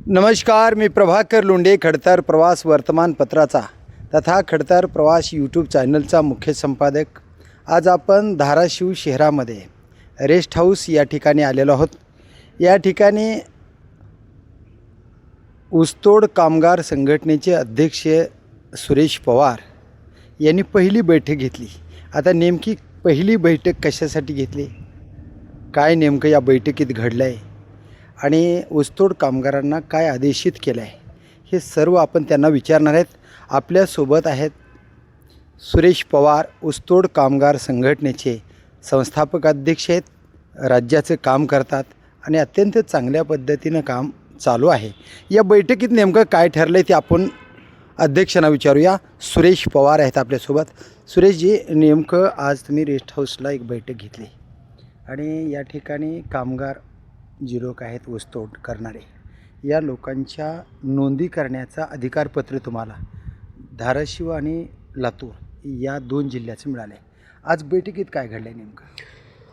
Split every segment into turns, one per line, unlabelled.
नमस्कार, मी प्रभाकर लोंढे, खडतर प्रवास वर्तमानपत्राचा तथा खडतर प्रवास यूट्यूब चॅनलचा मुख्य संपादक। आज आपण धाराशिव शहरामध्ये रेस्ट हाऊस या ठिकाणी आलेलो आहोत। या ठिकाणी ऊसतोड कामगार संघटनेचे अध्यक्ष सुरेश पवार यांनी पहिली बैठक घेतली। आता नेमकी पहिली बैठक कशासाठी घेतली, काय नेमकं या बैठकीत घडलं आहे आणि ऊसतोड कामगारांना काय आदेशित केलं आहे, हे सर्व आपण त्यांना विचारणार आहेत। आपल्यासोबत आहेत सुरेश पवार, ऊसतोड कामगार संघटनेचे संस्थापक अध्यक्ष आहेत, राज्याचं काम करतात आणि अत्यंत चांगल्या पद्धतीनं काम चालू आहे। या बैठकीत नेमकं काय ठरलं आहे ते आपण अध्यक्षांना विचारूया। सुरेश पवार आहेत आपल्यासोबत। सुरेशजी, नेमकं आज तुम्ही रेस्ट हाऊसला एक बैठक घेतली आणि या ठिकाणी कामगार जे लोक आहेत ऊसतोड करणारे, या लोकांच्या नोंदी करण्याचा अधिकारपत्र तुम्हाला धाराशिव आणि लातूर या 2 जिल्ह्याचं मिळालं आहे। आज बैठकीत काय घडलं आहे नेमकं?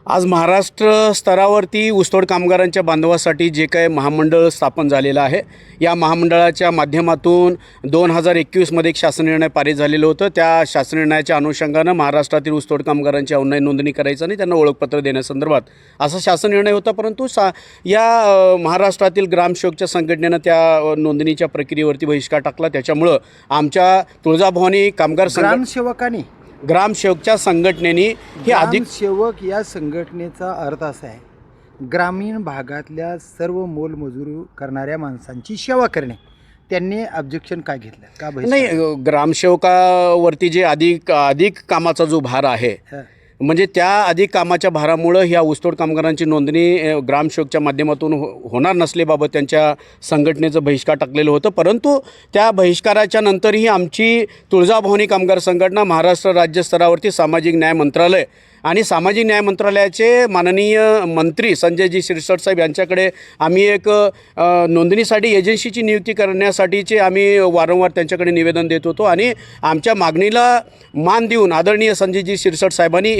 आज महाराष्ट्र स्तरावरती ऊसतोड कामगारांच्या बांधवासाठी जे काही महामंडळ स्थापन झालेलं आहे, या महामंडळाच्या माध्यमातून 2021मध्ये एक शासन निर्णय पारित झालेलं होतं। त्या शासन निर्णयाच्या अनुषंगानं महाराष्ट्रातील ऊसतोड कामगारांची ऑनलाईन नोंदणी करायचं आणि त्यांना ओळखपत्र देण्यासंदर्भात असा शासन निर्णय होता। परंतु या महाराष्ट्रातील ग्रामसेवकच्या संघटनेनं त्या नोंदणीच्या प्रक्रियेवरती बहिष्कार टाकला। त्याच्यामुळं आमच्या तुळजाभवानी कामगार
ग्रामसेवकांनी
ग्रामसेवकच्या संघटनेने हे
ग्रामसेवक या संघटनेचा अर्थ असा आहे, ग्रामीण भागातल्या सर्व मोलमजुरी करणाऱ्या माणसांची सेवा करणे। त्यांनी ऑब्जेक्शन काय घेतलं, का
नाही, ग्रामसेवकावरती जे अधिक कामाचा जो भार आहे, म्हणजे त्या अधिक कामाच्या भारामुळं ह्या ऊसतोड कामगारांची नोंदणी ग्रामसेवकच्या माध्यमातून होणार नसल्याबाबत त्यांच्या संघटनेचं बहिष्कार टाकलेलं होतं। परंतु त्या बहिष्काराच्या नंतरही आमची तुळजाभवानी कामगार संघटना महाराष्ट्र राज्य स्तरावरती सामाजिक न्याय मंत्रालय आणि सामाजिक न्याय मंत्रालयाचे माननीय मंत्री संजयजी शिरसाट साहेब यांच्याकडे आम्ही एक नोंदणीसाठी एजन्सीची नियुक्ती करण्यासाठीचे आम्ही वारंवार त्यांच्याकडे निवेदन देत होतो आणि आमच्या मागणीला मान देऊन आदरणीय संजयजी शिरसाट साहेबांनी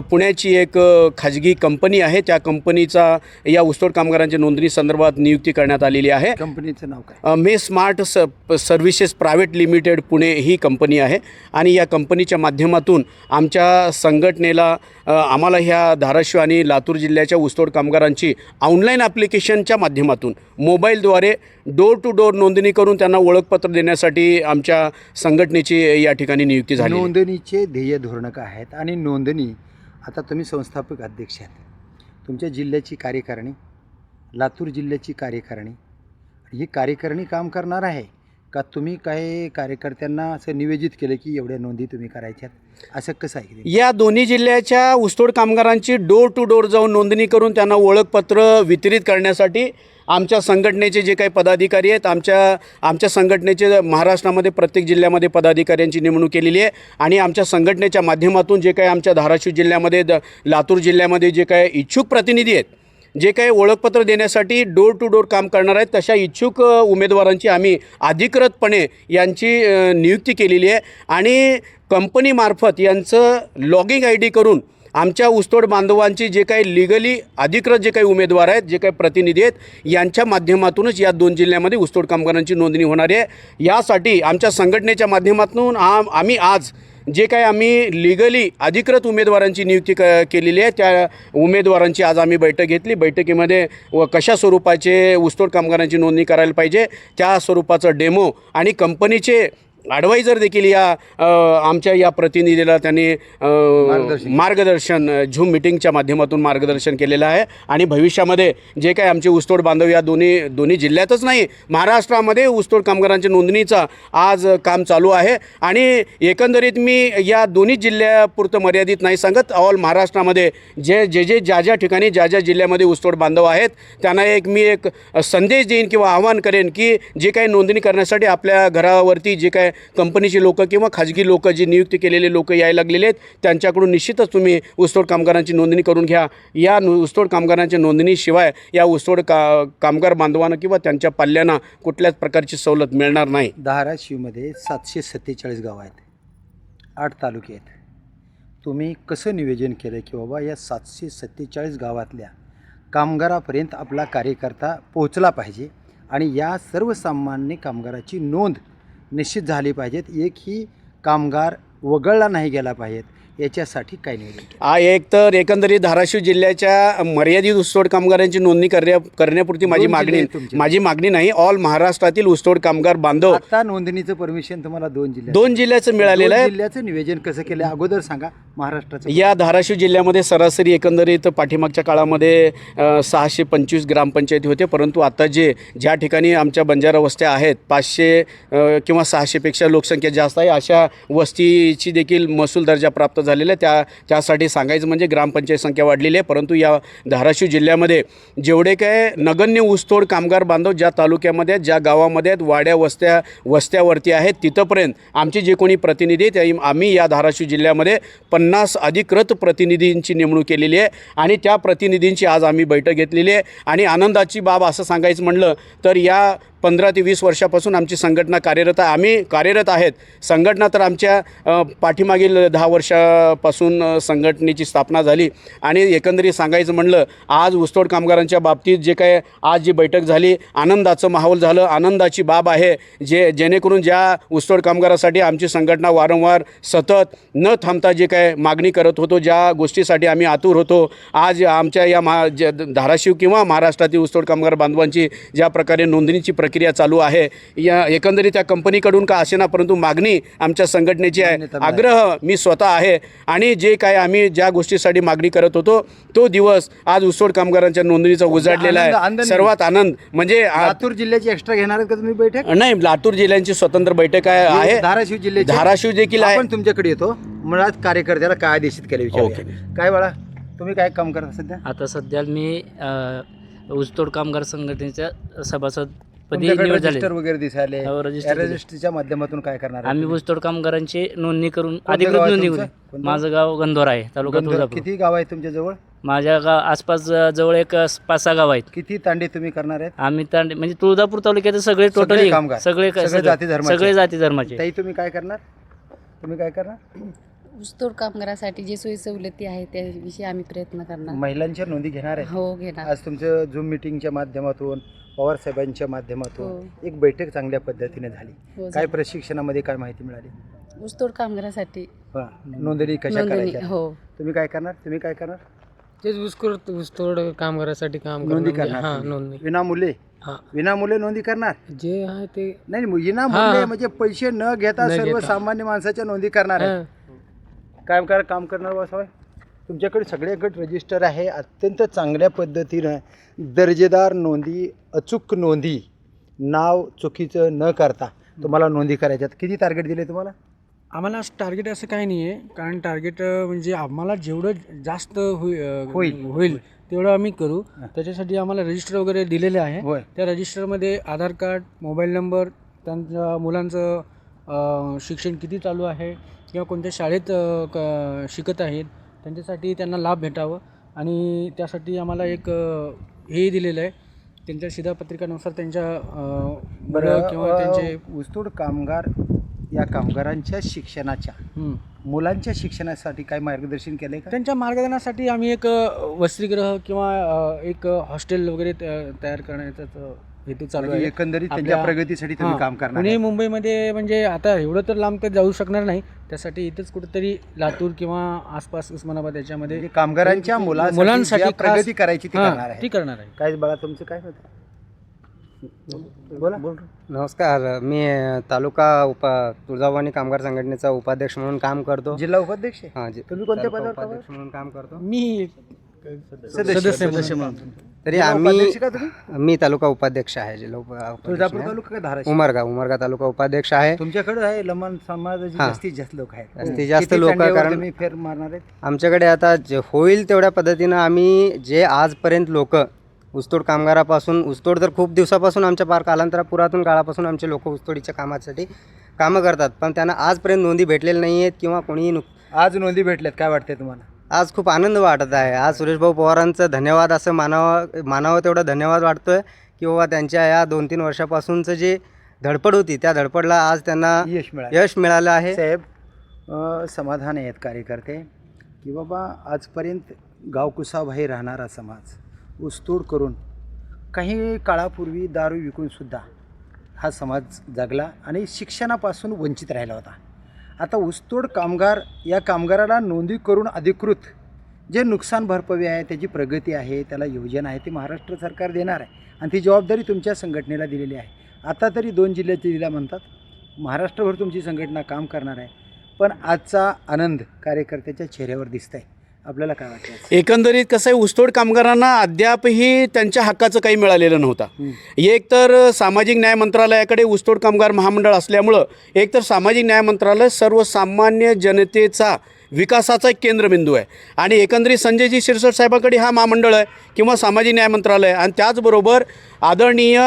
पुण्याची एक खाजगी कंपनी आहे, त्या कंपनीचा या ऊसतोड कामगारांच्या नोंदणी संदर्भात नियुक्ती करण्यात आलेली आहे।
कंपनीचं नाव काय?
May Smart Services Private Limited Pune ही कंपनी आहे आणि या कंपनीच्या माध्यमातून आमच्या संघटनेला आम्हाला ह्या धाराशिव आणि लातूर जिल्ह्याच्या ऊसतोड कामगारांची ऑनलाईन ॲप्लिकेशनच्या माध्यमातून मोबाईलद्वारे डोर टू डोर नोंदणी करून त्यांना ओळखपत्र देण्यासाठी आमच्या संघटनेची या ठिकाणी नियुक्ती झाली।
नोंदणीचे ध्येय धोरण काय आहेत आणि नोंदणी, आता तुम्ही संस्थापक अध्यक्ष आहेत, तुमच्या जिल्ह्याची कार्यकारिणी, लातूर जिल्ह्याची कार्यकारिणी, ही कार्यकारिणी काम करणार आहे का तुम्ही काही कार्यकर्त्यांना असं निवेदित केलं की एवढ्या नोंदी तुम्ही करायच्यात, असं कसं आहे?
या दोन्ही जिल्ह्याच्या ऊसतोड कामगारांची डोर टू डोर जाऊन नोंदणी करून त्यांना ओळखपत्र वितरित करण्यासाठी आमच्या संघटनेचे जे काही पदाधिकारी आहेत, आमच्या संघटनेचे महाराष्ट्रामध्ये प्रत्येक जिल्ह्यामध्ये पदाधिकाऱ्यांची नेमणूक केलेली आहे आणि आमच्या संघटनेच्या माध्यमातून जे काही आमच्या धाराशिव जिल्ह्यामध्ये लातूर जिल्ह्यामध्ये जे काही इच्छुक प्रतिनिधी आहेत, जे काही ओळखपत्र देण्यासाठी डोर टू डोर काम करणार आहेत, तशा इच्छुक उमेदवारांची आम्ही अधिकृतपणे यांची नियुक्ती केलेली आहे आणि कंपनीमार्फत यांचं लॉगिंग ID करून आमच्या ऊसतोड बांधवांची जे काही लिगली अधिकृत जे काही उमेदवार आहेत, जे काही प्रतिनिधी आहेत, यांच्या माध्यमातूनच या 2 जिल्ह्यामध्ये ऊसतोड कामगारांची नोंदणी होणार आहे। यासाठी आमच्या संघटनेच्या माध्यमातून आम्ही आज जे काही आम्ही लिगली अधिकृत उमेदवारांची नियुक्ती केलेली आहे, त्या उमेदवारांची आज आम्ही बैठक घेतली। बैठकीमध्ये कशा स्वरूपाचे ऊसतोड कामगारांची नोंदणी करायला पाहिजे त्या स्वरूपाचं डेमो आणि कंपनीचे ॲडवायझर देखील या आमच्या या प्रतिनिधीला त्यांनी मार्गदर्शन झूम मिटिंगच्या माध्यमातून मार्गदर्शन केलेलं आहे आणि भविष्यामध्ये जे काही आमचे ऊसतोड बांधव या दोन्ही जिल्ह्यातच नाही, महाराष्ट्रामध्ये ऊसतोड कामगारांच्या नोंदणीचा आज काम चालू आहे आणि एकंदरीत मी या दोन्ही जिल्ह्यापुरतं मर्यादित नाही सांगत, ऑल महाराष्ट्रामध्ये ज्या ठिकाणी ज्या जिल्ह्यामध्ये ऊसतोड बांधव आहेत त्यांना मी एक संदेश देईन किंवा आवाहन करेन की जे काही नोंदणी करण्यासाठी आपल्या घरावरती जे काही कंपनीचे लोक किंवा खाजगी लोक जे नियुक्ती केलेले लोक यायला लागलेले आहेत, त्यांच्याकडून निश्चितच तुम्ही ऊसतोड कामगारांची नोंदणी करून घ्या। या ऊसतोड कामगारांच्या नोंदणीशिवाय या ऊसतोड कामगार बांधवांना किंवा त्यांच्या पाल्यांना कुठल्याच प्रकारची सवलत मिळणार नाही।
धाराशिवमध्ये 747 गावं आहेत, 8 तालुके आहेत। तुम्ही कसं नियोजन केलं की बाबा या 747 गावातल्या कामगारापर्यंत आपला कार्यकर्ता पोहोचला पाहिजे आणि या सर्वसामान्य कामगाराची नोंद निश्चित झाली पाहिजेत. एकही कामगार वगळला नाही गेला पाहिजेत, याच्यासाठी काय नियोजन केलं?
एक तर एकंदरीत धाराशिव जिल्ह्याच्या मर्यादित ऊसतोड कामगारांची नोंदणी करण्यापुरती
दोन जिल्हे आहेत तुमचे.
माझी मागणी नाही. ऑल महाराष्ट्रातील ऊसतोड कामगार बांधव
आता नोंदणीचं परमिशन तुम्हाला दोन
जिल्ह्याचं मिळालेलं आहे.
जिल्ह्याचं नियोजन कसं केलं अगोदर सांगा. महाराष्ट्राचं
या धाराशिव जिल्ह्यामध्ये सरासरी एकंदरीत पाठीमागच्या काळामध्ये 625 ग्रामपंचायती होते, परंतु आता ज्या ठिकाणी आमच्या बंजारा वस्त्या आहेत 500 किंवा 600पेक्षा लोकसंख्या जास्त आहे, अशा वस्तीची देखील महसूल दर्जा प्राप्त झालेला आहे. त्यासाठी सांगायचं म्हणजे ग्रामपंचायत संख्या वाढलेली आहे. परंतु या धाराशिव जिल्ह्यामध्ये जेवढे काय नगण्य ऊसतोड कामगार बांधव ज्या तालुक्यामध्ये आहेत, ज्या गावामध्ये आहेत, वाड्या वस्त्यावरती आहेत, तिथंपर्यंत आमचे जे कोणी प्रतिनिधी आहेत, आम्ही या धाराशिव जिल्ह्यामध्ये 50 अधिकृत प्रतिनिधींची नेमणूक केलेली आहे आणि त्या प्रतिनिधींची आज आम्ही बैठक घेतलेली आहे. आणि आनंदाची बाब असं सांगायचं म्हणलं तर या 15 ते 20 वर्षापासून आमची संघटना कार्यरत आहे. आम्ही कार्यरत आहेत. संघटना तर आमच्या पाठीमागील 10 वर्षापासून संघटनेची स्थापना झाली. आणि एकंदरीत सांगायचं म्हणलं आज ऊसतोड कामगारांच्या बाबतीत जे काय आज जी बैठक झाली, आनंदाचं माहोल झालं, आनंदाची बाब आहे. जेणेकरून ज्या ऊसतोड कामगारासाठी आमची संघटना वारंवार सतत न थांबता जे काय मागणी करत होतो, ज्या गोष्टीसाठी आम्ही आतुर होतो, आज आमच्या या धाराशिव किंवा महाराष्ट्रातील ऊसतोड कामगार बांधवांची ज्या प्रकारे नोंदणीची प्रक्रिया चालू आहे, या एकंदरीत त्या कंपनीकडून का असेना, परंतु मागणी आमच्या संघटनेची आहे. आग्रह मी स्वतः आहे. आणि जे काय आम्ही ज्या गोष्टीसाठी मागणी करत होतो तो दिवस आज ऊसतोड कामगारांच्या नोंदणीचा उजाडलेला आहे. सर्वात आनंद म्हणजे
लातूर जिल्ह्याची एक्स्ट्रा घेणार आहेत का तुम्ही बैठक?
नाही, लातूर जिल्ह्यांची स्वतंत्र बैठक आहे.
धाराशिव जिल्ह्याची
धाराशिव देखील आहे.
आपण तुमच्याकडे येतो. मुळात कार्यकर्त्याला काय आदेशित केले विचार.
ओके.
काय बाळा, तुम्ही काय काम करता सध्या?
आता सध्या मी ऊसतोड कामगार संघटनेच्या सभासद पदी
तुमच्याकडे
निवड झाले.
रजिस्टर वगैरे दिसायले.
हो, रजिस्टर दिले.
रजिस्टरच्या माध्यमातून काय करणार आहे
आम्ही
तुम्ही?
ऊसतोड कामगारांची नोंदणी करून
कोणतं
अधिकृत
गाव आहे
नोंदणी
तुमचं?
करून.
कोणतं?
माझं गाव गंधोरा आहे, तालुका
गंधोर.
तुळजापूर.
किती गाव आहे तुमच्या जवळ?
माझ्या आसपास जवळ एक 5-6 गाव आहेत.
किती तांडे तुम्ही करणार आहेत?
आम्ही म्हणजे तुळजापूर तालुक्यात सगळे
सगळे
टोटली
कामगार?
सगळे
सगळे जाती धर्माचे?
सगळे जाती धर्माचे.
ताई तुम्ही काय करणार? तुम्ही काय करणार?
ऊसतोड कामगारासाठी जे सोयी सवलती आहेत त्याविषयी आम्ही प्रयत्न करणार.
महिलांच्या नोंदी घेणार आहे.
हो, घेणार.
आज तुमचं झूम मिटिंगच्या माध्यमातून, पवार साहेबांच्या माध्यमातून
हो.
एक बैठक चांगल्या पद्धतीने झाली.
हो,
काय प्रशिक्षणामध्ये काय माहिती मिळाली?
ऊसतोड कामगारासाठी
नोंदणी कशा
नोंदणी.
करायच्या?
हो,
तुम्ही काय करणार? तुम्ही काय करणार?
तेच ऊसतोड कामगारासाठी काम
नोंदी
करणं.
करणार
हां,
तुम्ही?
नोंदणी.
विनामूल्य?
हां.
विनामूल्य नोंदी करणार?
जे आहे ते
नाही, विनामूल्य
हां.
म्हणजे पैसे न घेता
न घेता.
सर्वसामान्य माणसाच्या नोंदी करणार आहे.
हां.
काम करणार बसावं. तुमच्याकडे सगळ्याकडे रजिस्टर आहे. अत्यंत चांगल्या पद्धतीनं दर्जेदार नोंदी, अचूक नोंदी, नाव चुकीचं न करता तुम्हाला नोंदी करायच्यात. किती टार्गेट दिले तुम्हाला?
आम्हाला टार्गेट असं काही नाही आहे, कारण टार्गेट म्हणजे आम्हाला जेवढं जास्त होईल तेवढं आम्ही करू. त्याच्यासाठी आम्हाला रजिस्टर वगैरे दिलेले आहे.
होय.
त्या रजिस्टरमध्ये आधार कार्ड, मोबाईल नंबर, त्यांच्या मुलांचं शिक्षण किती चालू आहे किंवा कोणत्या शाळेत शिकत आहेत त्यांच्यासाठी त्यांना लाभ भेटावं. आणि त्यासाठी आम्हाला एक हे दिलेलं आहे, त्यांच्या शिधापत्रिकानुसार त्यांच्या
बरं,
किंवा त्यांचे
ऊसतोड कामगार या कामगारांच्या शिक्षणाच्या, मुलांच्या शिक्षणासाठी काय मार्गदर्शन केलंय का?
त्यांच्या मार्गदर्शनासाठी आम्ही एक वसतिगृह किंवा एक हॉस्टेल वगैरे तयार करण्याचा हेतू चालू
म्हणजे
आहे.
एकंदरीत त्यांच्या
आपल्या-
प्रगतीसाठी तुम्ही
हां,
काम करणार
पुणे
आहे.
मुंबईमध्ये म्हणजे आता एवढं तर लांब तर जाऊ शकणार नाही, त्यासाठी इथंच कुठेतरी लातूर किंवा आसपास उस्मानाबाद याच्यामध्ये
म्हणजे कामगारांच्या
मुलांसाठी
ज्या
खास-
प्रगती करायची ती
हां,
करणार आहे.
ती करणार आहे.
काय बाळा तुमचं काय होतं? बोला.
नमस्कार, मी तालुका तुळजाभवानी कामगार संघटनेचा उपाध्यक्ष म्हणून काम करतो.
जिल्हा उपाध्यक्ष आहे?
हां,
तुम्ही कोणत्या
तालुका
पदावर
उपाध्यक्ष म्हणून काम करतो.
मी
सदस्य म्हणून.
तरी
जिल्हा
आम्ही
उपाध्यक्ष का तुम्ही?
मी तालुका उपाध्यक्ष आहे. जिल्हा
तुळजापूर
उपाध्यक्ष
तालुका का धाराशिव?
उमरगा तालुका उपाध्यक्ष आहे.
तुमच्याकडे आहे लमन समाजाची
हां.
जास्तीत जास्त लोक आहेत.
जास्तीत जास्त
किती
लोकं,
तांड्यावर
कारण-
तुम्ही फेर मारणार आहेत?
आमच्याकडे आता जे होईल तेवढ्या पद्धतीनं आम्ही जे आजपर्यंत लोक ऊसतोड कामगारापासून, ऊसतोड तर खूप दिवसापासून आमच्या पार पुरातन काळापासून आमचे लोक ऊसतोडीच्या कामासाठी कामं करतात, पण त्यांना आजपर्यंत नोंदी भेटलेल्या नाही आहेत किंवा कोणीही
आज नोंदी भेटल्यात, काय वाटते तुम्हाला?
आज खूप आनंद वाटत आहे. आज सुरेशभाऊ पवारांचं धन्यवाद असं मानावं तेवढा धन्यवाद वाटतोय की बाबा त्यांच्या या 2-3 वर्षापासूनचं जे धडपड होती त्या धडपडला आज त्यांना यश मिळालं आहे.
साहेब, समाधान आहेत कार्यकर्ते की बाबा आजपर्यंत गावकुसाबाहेर राहणारा समाज ऊसतोड करून काही काळापूर्वी दारू विकूनसुद्धा हा समाज जगला आणि शिक्षणापासून वंचित राहिला होता. आता ऊसतोड कामगार या कामगाराला नोंदणी करून अधिकृत जे नुकसान भरपाई आहे, त्याची प्रगती आहे, त्याला योजना आहे, ती महाराष्ट्र सरकार देणार आहे आणि ती जबाबदारी तुमच्या संघटनेला दिलेली आहे. आता तरी 2 जिल्ह्याचे दिला म्हणतात, महाराष्ट्रभर तुमची संघटना काम करणार आहे. पण आजचा आनंद कार्यकर्त्याच्या चेहऱ्यावर दिसत आहे. आपल्याला काय वाटतं?
एकंदरीत कसं आहे, ऊसतोड कामगारांना अद्यापही त्यांच्या हक्काचं काही मिळालेलं नव्हतं. एक तर सामाजिक न्याय मंत्रालयाकडे ऊसतोड कामगार महामंडळ असल्यामुळं एक तर सामाजिक न्याय मंत्रालय सर्वसामान्य जनतेचा विकासाचा एक केंद्रबिंदू आहे आणि एकंदरीत संजयजी शिरसाट साहेबांकडे हा महामंडळ आहे किंवा सामाजिक न्याय मंत्रालय आणि त्याचबरोबर आदरणीय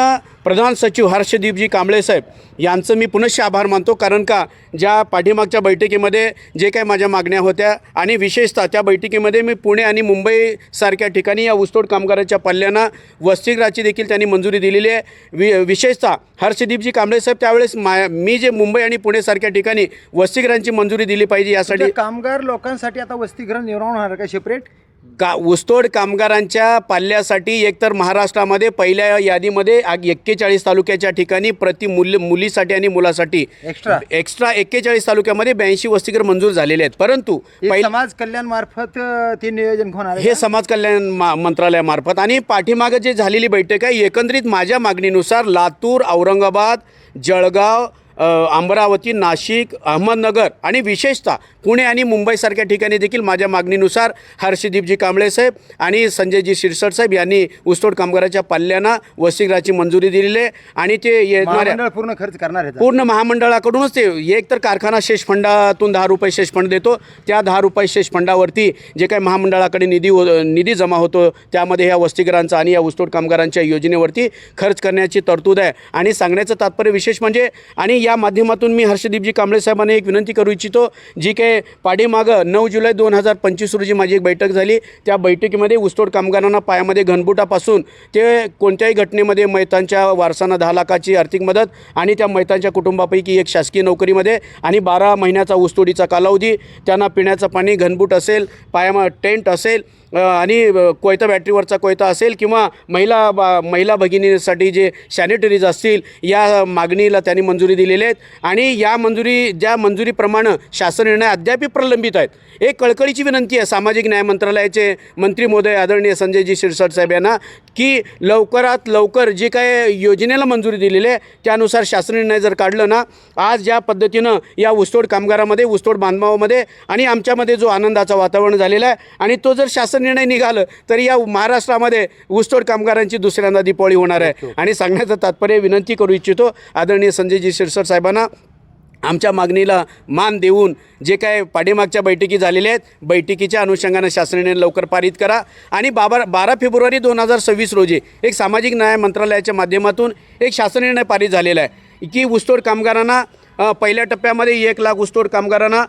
प्रधान सचिव हर्षदीपजी कांबळे साहेब यांचं मी पुनश्च आभार मानतो. कारण का ज्या पाठीमागच्या बैठकीमध्ये जे काही माझ्या मागण्या होत्या आणि विशेषतः त्या बैठकीमध्ये मी पुणे आणि मुंबईसारख्या ठिकाणी या ऊसतोड कामगाराच्या पल्ल्यांना वसतिगृहाची देखील त्यांनी मंजुरी दिलेली आहे. विशेषतः हर्षदीपजी कांबळे साहेब त्यावेळेस मी जे मुंबई आणि पुणेसारख्या ठिकाणी वसतिगृहांची मंजुरी दिली पाहिजे यासाठी
कामगार लोकांसाठी आता वसतिगृह निर्माण होणार का सेपरेट?
ऊसतोड कामगारांच्या पाल्यासाठी एकतर महाराष्ट्रामध्ये पहिल्या यादीमध्ये 41 तालुक्याच्या ठिकाणी मुलीसाठी आणि मुलासाठी एक्स्ट्रा 41 तालुक्यामध्ये 82 वसतिगृह मंजूर झालेले आहेत. परंतु
समाज कल्याण मार्फत ते नियोजन होणार
हे समाज कल्याण मंत्रालयामार्फत आणि पाठीमागे जे झालेली बैठक आहे एकंदरीत माझ्या मागणीनुसार लातूर, औरंगाबाद, जळगाव, अमरावती, नाशिक, अहमदनगर आणि विशेषतः पुणे आणि मुंबईसारख्या ठिकाणी देखील माझ्या मागणीनुसार हर्षदीपजी कांबळे साहेब आणि संजयजी शिरसाट साहेब यांनी ऊसतोड कामगाराच्या पाल्यांना वसतिगृहाची मंजुरी दिलेली आहे आणि ते येणाऱ्या
पूर्ण खर्च करणार आहे.
पूर्ण महामंडळाकडूनच ते एक तर कारखाना शेष फंडातून 10 रुपये शेष फंड देतो, त्या 10 रुपये शेष फंडावरती जे काही महामंडळाकडे निधी जमा होतो त्यामध्ये ह्या वसतिगृहांचा आणि या ऊसतोड कामगारांच्या योजनेवरती खर्च करण्याची तरतूद आहे. आणि सांगण्याचं तात्पर्य विशेष म्हणजे आणि या माध्यमातून मी हर्षदीपजी कांबळे साहेबांना एक विनंती करू इच्छितो, जी काही पाठीमागं 9 जुलै 2025 रोजी माझी एक बैठक झाली, त्या बैठकीमध्ये ऊसतोड कामगारांना पायामध्ये घनबुटापासून ते कोणत्याही घटनेमध्ये मैतांच्या वारसांना 10 लाखाची आर्थिक मदत आणि त्या मैतांच्या कुटुंबापैकी एक शासकीय नोकरीमध्ये आणि 12 महिन्याचा ऊसतोडीचा कालावधी, त्यांना पिण्याचं पाणी, घनबूट असेल, टेंट असेल आणि कोयता बॅटरीवरचा कोयता असेल किंवा महिला भगिनीसाठी जे सॅनिटरीज असतील या मागणीला त्यांनी मंजुरी दिलेली आहेत. आणि या ज्या मंजुरीप्रमाणे शासन निर्णय अद्याप प्रलंबित आहेत. एक कळकळीची विनंती आहे सामाजिक न्याय मंत्रालयाचे मंत्री महोदय आदरणीय संजयजी शिरसाट साहेब यांना की लवकरात लवकर जे काय योजनेला मंजुरी दिलेली आहे त्यानुसार शासन निर्णय जर काढलं ना, आज ज्या पद्धतीनं या ऊसतोड कामगारामध्ये, ऊसतोड बांधवामध्ये आणि आमच्यामध्ये जो आनंदाचं वातावरण झालेलं आहे आणि तो जर शासन निर्णय निघालं तर या महाराष्ट्रामध्ये ऊसतोड कामगारांची दुसऱ्यांदा दिपावळी होणार आहे. आणि सांगण्याचं तात्पर्य विनंती करू इच्छितो आदरणीय संजयजी शिरसाट साहेबांना आमच्या मागणीला मान देऊन जे काय पाठीमागच्या बैठकी झालेल्या आहेत बैठकीच्या अनुषंगानं शासन निर्णय लवकर पारित करा. आणि 12 फेब्रुवारी 2026 रोजी एक सामाजिक न्याय मंत्रालयाच्या माध्यमातून एक शासन निर्णय पारित झालेला आहे की ऊसतोड कामगारांना पहिल्या टप्प्यामध्ये 1 लाख ऊसतोड कामगारांना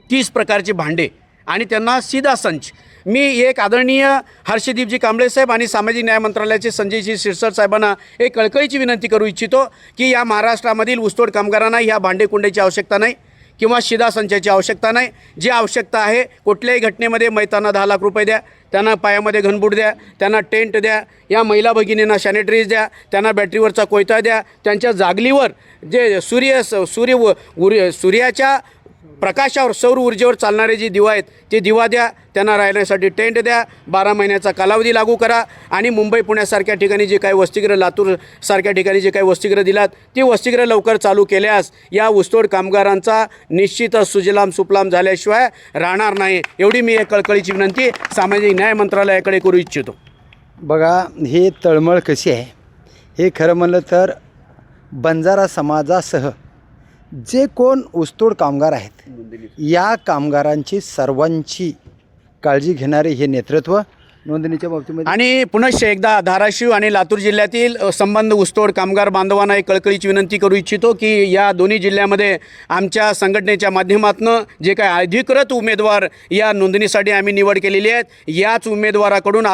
30 प्रकारचे भांडे आणि त्यांना सीधा संच. मी एक आदरणीय हर्षदीपजी कांबळे साहेब आणि सामाजिक न्याय मंत्रालयाचे संजयजी शिरसाट साहेबांना एक कळकळीची विनंती करू इच्छितो की या महाराष्ट्रामधील ऊसतोड कामगारांना ह्या भांडेकुंड्याची आवश्यकता नाही किंवा शिधा संचाची आवश्यकता नाही. जी आवश्यकता आहे कुठल्याही घटनेमध्ये मैतांना 10 लाख रुपये द्या, त्यांना पायामध्ये घनबूट द्या, त्यांना टेंट द्या, या महिला भगिनींना सॅनिटरीज द्या, त्यांना बॅटरीवरचा कोयता द्या, त्यांच्या जागलीवर जे सूर्याच्या प्रकाशावर सौर ऊर्जेवर चालणारे जे दिवा आहेत ते दिवा द्या, त्यांना राहण्यासाठी टेंट द्या, 12 महिन्याचा कालावधी लागू करा. आणि मुंबई पुण्यासारख्या ठिकाणी जे काही वसतिगृह, लातूरसारख्या ठिकाणी जे काही वसतिगृह दिलात ते वसतिगृह लवकर चालू केल्यास या ऊसतोड कामगारांचा निश्चितच सुजलाम सुफलाम झाल्याशिवाय राहणार नाही. एवढी मी एक कळकळीची विनंती सामाजिक न्याय मंत्रालयाकडे करू इच्छितो.
बघा हे तळमळ कशी आहे हे खरं म्हणलं तर बंजारा समाजासह जे कोण ऊसतोड कामगार आहेत या कामगारांची सर्वांची काळजी घेणारे हे नेतृत्व नोंदणीच्या बाबतीमध्ये.
आणि पुनश्च एकदा धाराशिव आणि लातूर जिल्ह्यातील संबंध ऊसतोड कामगार बांधवांना एक कळकळीची विनंती करू इच्छितो की या दोन्ही जिल्ह्यामध्ये आमच्या संघटनेच्या माध्यमातून जे काय अधिकृत उमेदवार या नोंदणीसाठी आम्ही निवड केलेली आहेत, याच उमेदवाराकडून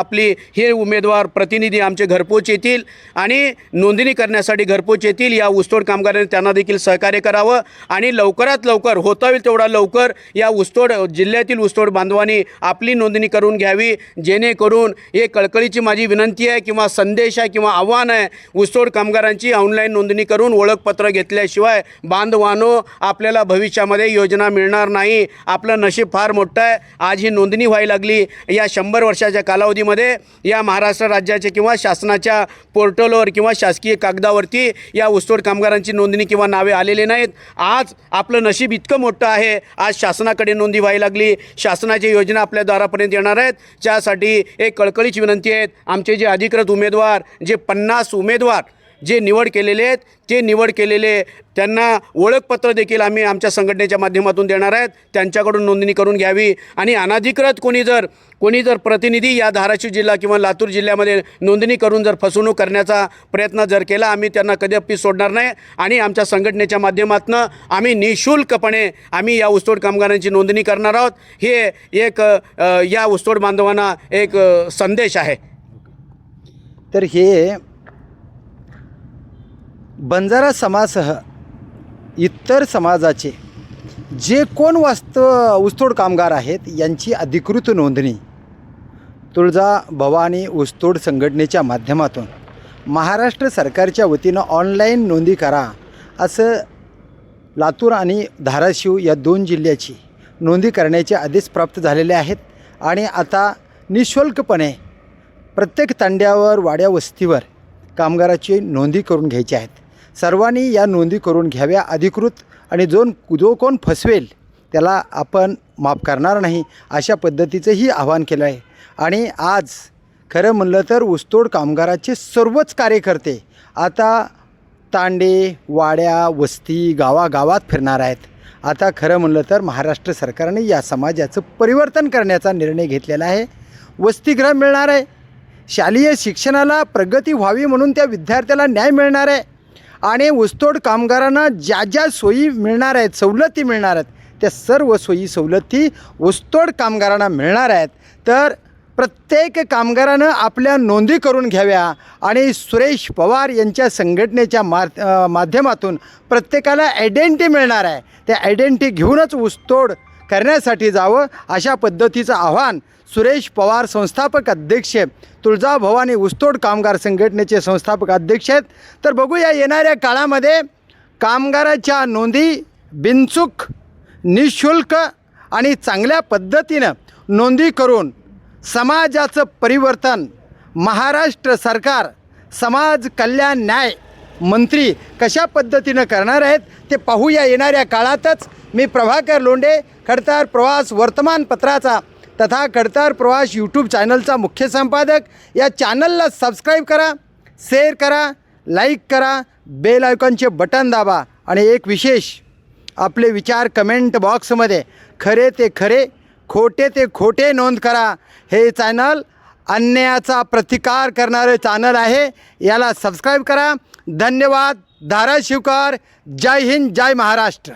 हे उमेदवार प्रतिनिधी आमचे घरपोच येतील आणि नोंदणी करण्यासाठी घरपोच येतील. या ऊसतोड कामगारांनी त्यांना देखील सहकार्य करावं आणि लवकरात लवकर होता होईल तेवढा लवकर या जिल्ह्यातील ऊसतोड बांधवांनी आपली नोंदणी करून घ्यावी, जेणेकरून करून हे कळकळीची माझी विनंती आहे किंवा संदेश आहे किंवा आव्हान आहे, ऊसतोड कामगारांची ऑनलाईन नोंदणी करून ओळखपत्र घेतल्याशिवाय बांधवानो आपल्याला भविष्यामध्ये योजना मिळणार नाही. आपलं नशीब फार मोठं आहे. आज ही नोंदणी व्हायला लागली. या 100 वर्षाच्या कालावधीमध्ये या महाराष्ट्र राज्याचे किंवा शासनाच्या पोर्टलवर किंवा शासकीय कागदावरती या ऊसतोड कामगारांची नोंदणी किंवा नावे आलेले नाहीत. आज आपलं नशीब इतकं मोठं आहे, आज शासनाकडे नोंदणी व्हायला लागली. शासनाची योजना आपल्या दारापर्यंत येणार आहेत. त्यासाठी एक कळकळीची विनंती आहे, आमचे जे अधिकृत उमेदवार, जे 50 उमेदवार जे निवड केलेले आहेत, ते निवड केलेले त्यांना ओळखपत्र देखील आम्ही आमच्या संघटनेच्या माध्यमातून देणार आहेत. त्यांच्याकडून नोंदणी करून घ्यावी. आणि अनाधिकृत कोणी जर प्रतिनिधी या धाराशिव जिल्हा किंवा लातूर जिल्ह्यामध्ये नोंदणी करून जर फसवणूक करण्याचा प्रयत्न जर केला, आम्ही त्यांना कदापि सोडणार नाही. आणि आमच्या संघटनेच्या माध्यमातून आम्ही निःशुल्कपणे आम्ही या ऊसतोड कामगारांची नोंदणी करणार आहोत. हे एक या ऊसतोड बांधवांना एक संदेश आहे.
तर हे बंजारा समाजासह इतर समाजाचे जे कोण ऊसतोड कामगार आहेत यांची अधिकृत नोंदणी तुळजा भवानी ऊसतोड संघटनेच्या माध्यमातून महाराष्ट्र सरकारच्या वतीनं ऑनलाईन नोंदणी करा असं लातूर आणि धाराशिव या 2 जिल्ह्याची नोंदणी करण्याचे आदेश प्राप्त झालेले आहेत. आणि आता निःशुल्कपणे प्रत्येक तांड्यावर वाड्या वस्तीवर कामगाराची नोंदणी करून घ्यायची आहेत. सर्वांनी या नोंदी करून घ्याव्या अधिकृत. आणि जो कोण फसवेल त्याला आपण माफ करणार नाही अशा पद्धतीचंही आवाहन केलं आहे. आणि आज खरं म्हणलं तर ऊसतोड कामगाराचे सर्वच कार्यकर्ते आता तांडे वाड्या वस्ती गावागावात फिरणार आहेत. आता खरं म्हणलं तर महाराष्ट्र सरकारने या समाजाचं परिवर्तन करण्याचा निर्णय घेतलेला आहे. वसतिगृह मिळणार आहे. शालेय शिक्षणाला प्रगती व्हावी म्हणून त्या विद्यार्थ्याला न्याय मिळणार आहे. आणि ऊसतोड कामगारांना ज्या ज्या सोयी मिळणार आहेत, सवलती मिळणार आहेत, त्या सर्व सोयी सवलती ऊसतोड कामगारांना मिळणार आहेत. तर प्रत्येक कामगारानं आपल्या नोंदी करून घ्याव्या. आणि सुरेश पवार यांच्या संघटनेच्या माध्यमातून प्रत्येकाला आयडेंटिटी मिळणार आहे. त्या आयडेंटिटी घेऊनच ऊसतोड करण्यासाठी जावं अशा पद्धतीचं आव्हान सुरेश पवार संस्थापक अध्यक्ष तुळजा भवानी ऊसतोड कामगार संघटनेचे संस्थापक अध्यक्ष आहेत. तर बघूया येणाऱ्या काळामध्ये कामगाराच्या नोंदी बिनचूक निःशुल्क आणि चांगल्या पद्धतीनं नोंदी करून समाजाचं परिवर्तन महाराष्ट्र सरकार समाज कल्याण न्याय मंत्री कशा पद्धतीनं करणार आहेत ते पाहूया येणाऱ्या काळातच. मी प्रभाकर लोंढे, खडतार प्रवास वर्तमानपत्राचा तथा खडतार प्रवास यूट्यूब चॅनलचा मुख्य संपादक. या चॅनलला सबस्क्राईब करा, शेअर करा, लाईक करा, बेल आयकॉनचे बटन दाबा. आणि एक विशेष, आपले विचार कमेंट बॉक्समध्ये खरे ते खरे खोटे ते खोटे नोंद करा. हे चॅनल अन्यायाचा प्रतिकार करणारे चॅनल आहे. याला सबस्क्राईब करा. धन्यवाद. धाराशिवकर. जय हिंद, जय महाराष्ट्र.